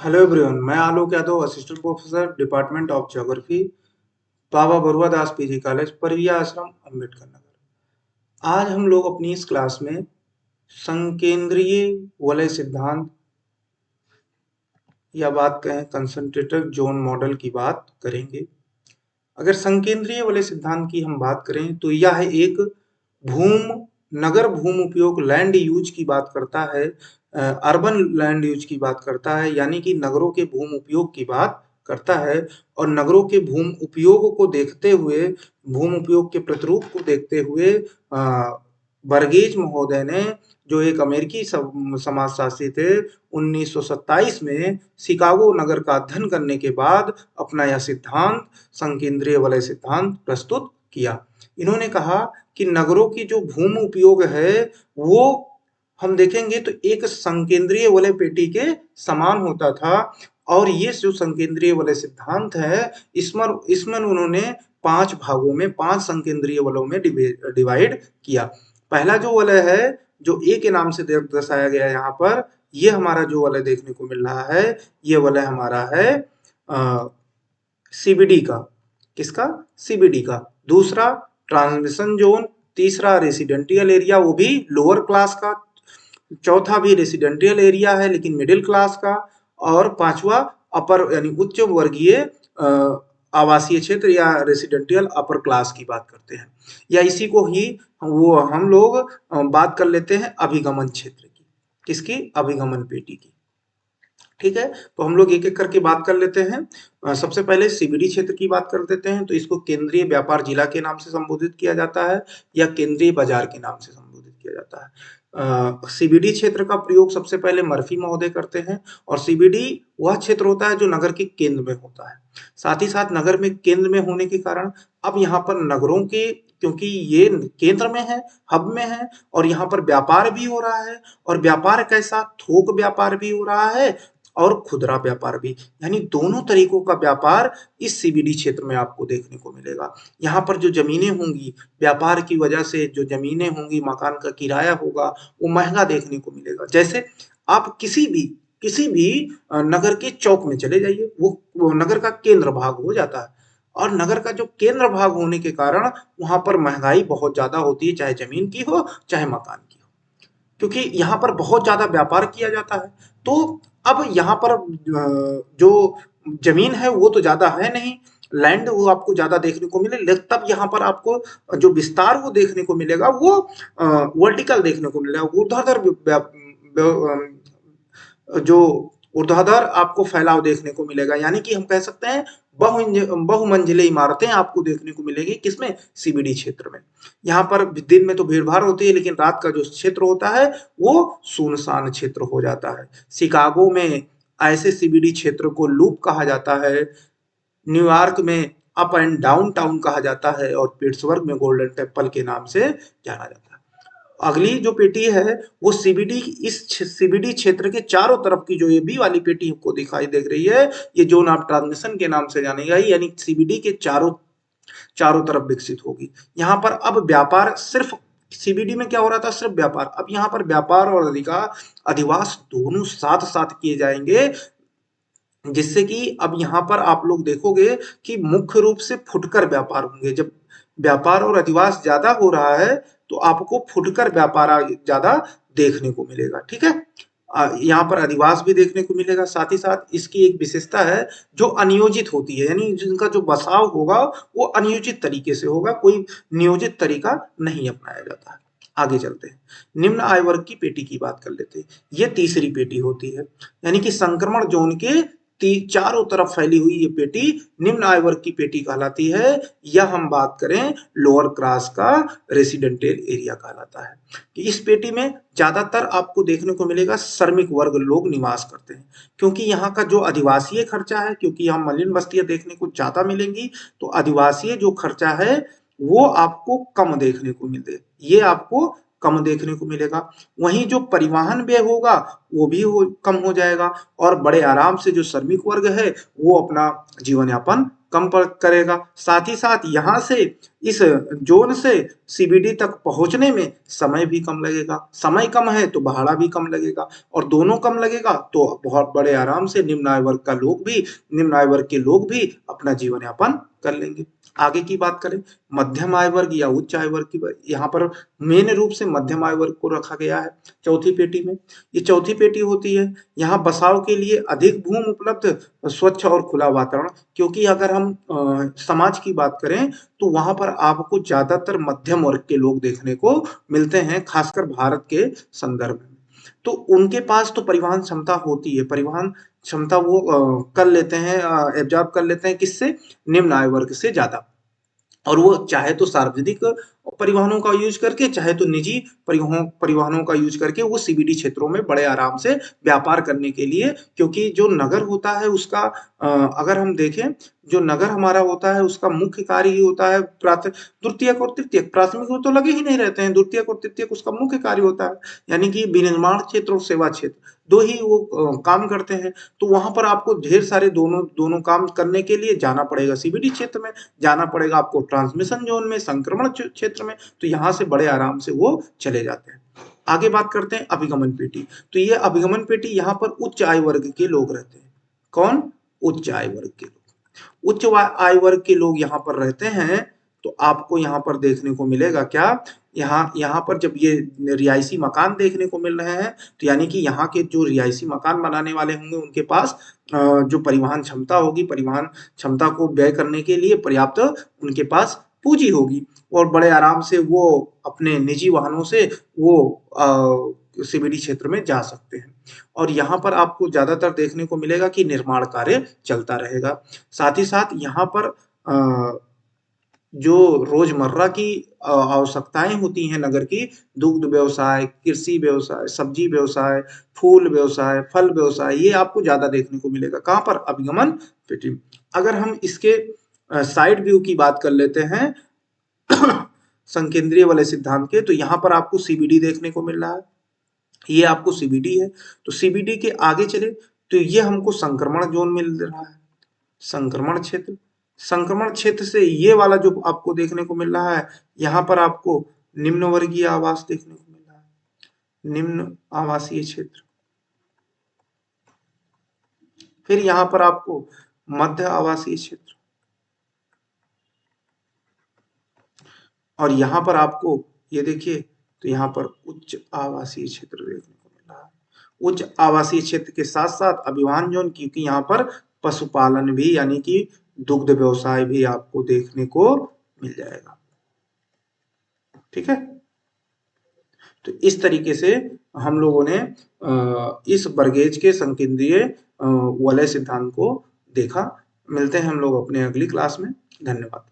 Hello everyone, मैं Alok Yadav, assistant professor, department of geography, Baba Barua Das PG college, Pariya Ashram, Ambedkar Nagar. आज हम लोग अपनी इस क्लास में संकेंद्रीय वलय सिद्धांत या बात कहें कंसंट्रेटेड जोन मॉडल की बात करेंगे। अगर संकेंद्रीय वलय सिद्धांत की हम बात करें तो यह एक भूम नगर भूम उपयोग लैंड यूज की बात करता है, अर्बन लैंड यूज की बात करता है, यानी कि नगरों के भूम उपयोग की बात करता है। और नगरों के भूम उपयोग को देखते हुए, भूम उपयोग के प्रतिरूप को देखते हुए वर्गीज महोदय ने, जो एक अमेरिकी समाजशास्त्री थे, 1927 में शिकागो नगर का अध्ययन करने के बाद अपना यह सिद्धांत संकेंद्रीय वलय सिद्धांत प्रस्तुत किया। इन्होंने कहा कि नगरों की जो भूमि उपयोग है वो हम देखेंगे तो एक संकेंद्रीय वलय पेटी के समान होता था। और ये जो संकेंद्रीय वलय सिद्धांत है, इसमें उन्होंने 5 भागों में, 5 संकेंद्रीय वलयों में डिवाइड किया। पहला जो वलय है, जो ए के नाम से दर्शाया गया है यहाँ पर, ये हमारा जो वलय देखने को मिल रहा है, ये वलय हमारा है सीबीडी का। किसका? सीबीडी का। दूसरा ट्रांसमिशन जोन, तीसरा रेसिडेंटियल एरिया, वो भी लोअर क्लास का, चौथा भी रेसिडेंटियल एरिया है लेकिन मिडिल क्लास का, और पांचवा अपर यानी उच्च वर्गीय आवासीय क्षेत्र या रेसिडेंटियल अपर क्लास की बात करते हैं। या इसी को ही वो हम लोग बात कर लेते हैं अभिगमन क्षेत्र की। किसकी? अभिगमन पेटी की। ठीक है, तो हम लोग एक एक करके बात कर लेते हैं। सबसे पहले सीबीडी क्षेत्र की बात कर देते हैं। तो इसको केंद्रीय व्यापार जिला के नाम से संबोधित किया जाता है या केंद्रीय बाजार के नाम से संबोधित किया जाता है। सीबीडी क्षेत्र का प्रयोग सबसे पहले मर्फी महोदय करते हैं। और सीबीडी वह क्षेत्र होता है जो नगर के केंद्र में होता है। साथ ही साथ नगर में केंद्र में होने के कारण अब यहाँ पर नगरों के, क्योंकि ये केंद्र में है, हब में है, और यहाँ पर व्यापार भी हो रहा है। और व्यापार कैसा? थोक व्यापार भी हो रहा है और खुदरा व्यापार भी, यानी दोनों तरीकों का व्यापार इस सीबीडी क्षेत्र में आपको देखने को मिलेगा। यहाँ पर जो जमीनें होंगी, व्यापार की वजह से जो जमीनें होंगी, मकान का किराया होगा, वो महंगा देखने को मिलेगा। जैसे आप किसी भी नगर के चौक में चले जाइए, वो नगर का केंद्र भाग हो जाता है। और नगर का जो केंद्र भाग होने के कारण वहां पर महंगाई बहुत ज्यादा होती है, चाहे जमीन की हो चाहे मकान की हो, क्योंकि यहाँ पर बहुत ज्यादा व्यापार किया जाता है। तो अब यहाँ पर जो जमीन है वो तो ज्यादा है नहीं, लैंड वो आपको ज्यादा देखने को मिले, तब यहाँ पर आपको जो विस्तार वो देखने को मिलेगा वो वर्टिकल देखने को मिलेगा, ऊर्ध्वाधर जो ऊर्ध्वाधर आपको फैलाव देखने को मिलेगा। यानी कि हम कह सकते हैं बहुमंजिले इमारतें आपको देखने को मिलेगी। किसमें? सीबीडी क्षेत्र में। यहाँ पर दिन में तो भीड़ भाड़ होती है लेकिन रात का जो क्षेत्र होता है वो सुनसान क्षेत्र हो जाता है। शिकागो में ऐसे सीबीडी क्षेत्र को लूप कहा जाता है, न्यूयॉर्क में अप एंड डाउन टाउन कहा जाता है, और पिट्सबर्ग में गोल्डन टेम्पल के नाम से जाना जाता है। अगली जो पेटी है वो सीबीडी, इस सीबीडी क्षेत्र के चारों तरफ की जो ये बी वाली पेटी आपको दिखाई दे रही है, ये जोन ऑफ ट्रांसमिशन के नाम से जानी गई, यानी सीबीडी के चारों चारों तरफ विकसित होगी। यहाँ पर अब व्यापार सिर्फ, सीबीडी में क्या हो रहा था? सिर्फ व्यापार। अब यहाँ पर व्यापार और अधिवास दोनों साथ साथ किए जाएंगे, जिससे कि अब यहाँ पर आप लोग देखोगे कि मुख्य रूप से फुटकर व्यापार होंगे। जब व्यापार और अधिवास ज्यादा हो रहा है तो आपको फुटकर व्यापार ज्यादा देखने को मिलेगा। ठीक है, यहाँ पर अधिवास भी देखने को मिलेगा। साथ ही साथ इसकी एक विशेषता है जो अनियोजित होती है, यानी जिनका जो बसाव होगा वो अनियोजित तरीके से होगा, कोई नियोजित तरीका नहीं अपनाया जाता है। आगे चलते हैं, निम्न आय वर्ग की पेटी की बात कर लेते हैं। ये तीसरी पेटी होती है, यानी कि संक्रमण जोन के चारों तरफ फैली हुई ये पेटी निम्न आय वर्ग की पेटी कहलाती है। या हम बात करें लोअर क्लास का, रेसिडेंशियल एरिया कहलाता है। कि इस पेटी में ज्यादातर आपको देखने को मिलेगा श्रमिक वर्ग लोग निवास करते हैं, क्योंकि यहाँ का जो आदिवासी खर्चा है, क्योंकि यहाँ मलिन बस्तियां देखने को ज्यादा मिलेंगी, तो आदिवासी जो खर्चा है वो आपको कम देखने को मिलते, ये आपको कम देखने को मिलेगा। वहीं जो परिवहन व्यय होगा वो भी कम हो जाएगा, और बड़े आराम से जो श्रमिक वर्ग है वो अपना जीवन यापन कम करेगा। साथ ही साथ यहाँ से इस जोन से सीबीडी तक पहुंचने में समय भी कम लगेगा। समय कम है तो भाड़ा भी कम लगेगा, और दोनों कम लगेगा तो बहुत बड़े आराम से निम्न आय वर्ग के लोग भी अपना जीवन यापन कर लेंगे। आगे की बात करें मध्यम आय वर्ग या उच्च आय वर्ग की, यहाँ पर मेन रूप से मध्यम आय वर्ग को रखा गया है चौथी पेटी में। ये चौथी पेटी होती है, यहाँ बसाव के लिए अधिक भूमि उपलब्ध, स्वच्छ और खुला वातावरण। क्योंकि अगर हम समाज की बात करें तो वहां पर आपको ज्यादातर मध्यम वर्ग के लोग देखने को मिलते हैं, खासकर भारत के संदर्भ में। तो उनके पास तो परिवहन क्षमता होती है, परिवहन क्षमता वो कर लेते हैं, एब्जॉर्ब कर लेते हैं, किससे? निम्न आय वर्ग से ज्यादा। और वो चाहे तो सार्वजनिक परिवहनों का यूज करके, चाहे तो निजी परिवहनों का यूज करके वो सीबीडी क्षेत्रों में बड़े आराम से व्यापार करने के लिए, क्योंकि जो नगर होता है उसका अगर हम देखें, जो नगर हमारा होता है उसका मुख्य कार्य ही होता है द्वितीयक और तृतीयक। प्राथमिक में तो लगे ही नहीं रहते हैं, द्वितीयक और तृतीयक उसका मुख्य कार्य होता है, यानी कि विनिर्माण क्षेत्र और सेवा क्षेत्र दो ही वो काम करते हैं। तो वहां पर आपको ढेर सारे दोनों दोनों काम करने के लिए जाना पड़ेगा सीबीडी क्षेत्र में, जाना पड़ेगा आपको ट्रांसमिशन जोन में, संक्रमण क्षेत्र में, तो यहाँ से बड़े आराम से वो चले जाते हैं। आगे बात करते हैं अभिगमन पेटी। तो ये अभिगमन पेटी, यहाँ पर उच्च आय वर्ग के लोग रहते हैं। कौन? उच्च आय वर्ग के लोग। उच्च आय वर्ग के लोग यहाँ पर रहते हैं, तो आपको यहाँ पर देखने को मिलेगा क्या? यहाँ पर जब ये रिहायशी मकान देखने को मिल रहे हैं, तो यानी कि यहाँ के जो रिहायशी मकान बनाने वाले होंगे उनके पास जो परिवहन क्षमता होगी, परिवहन क्षमता को व्यय करने के लिए पर्याप्त उनके पास पूंजी होगी, और बड़े आराम से वो अपने निजी वाहनों से वो सीबीडी क्षेत्र में जा सकते हैं। और यहाँ पर आपको ज्यादातर देखने को मिलेगा कि निर्माण कार्य चलता रहेगा। साथ ही साथ यहाँ पर जो रोजमर्रा की आवश्यकताएं होती हैं नगर की, दुग्ध व्यवसाय, कृषि व्यवसाय, सब्जी व्यवसाय, फूल व्यवसाय, फल व्यवसाय, ये आपको ज्यादा देखने को मिलेगा। कहाँ पर? अभिगमन पेटी में। अगर हम इसके साइड व्यू की बात कर लेते हैं संकेंद्रीय वाले सिद्धांत के, तो यहाँ पर आपको सीबीडी देखने को मिल रहा है, ये आपको सीबीडी है। तो सीबीडी के आगे चले तो ये हमको संक्रमण जोन मिल रहा है, संक्रमण क्षेत्र। संक्रमण क्षेत्र से ये वाला जो आपको देखने को मिल रहा है, यहाँ पर आपको निम्न वर्गीय आवास देखने को मिल रहा है, निम्न आवासीय क्षेत्र। फिर यहाँ पर आपको मध्य आवासीय क्षेत्र, और यहाँ पर आपको ये देखिए, तो यहाँ पर उच्च आवासीय क्षेत्र देखने को मिल रहा है। उच्च आवासीय क्षेत्र के साथ साथ अभिवाहन जोन, क्योंकि यहाँ पर पशुपालन भी, यानी कि दुग्ध व्यवसाय भी आपको देखने को मिल जाएगा। ठीक है, तो इस तरीके से हम लोगों ने इस बर्गेज के संकेंद्रीय वलय सिद्धांत को देखा। मिलते हैं हम लोग अपने अगली क्लास में। धन्यवाद।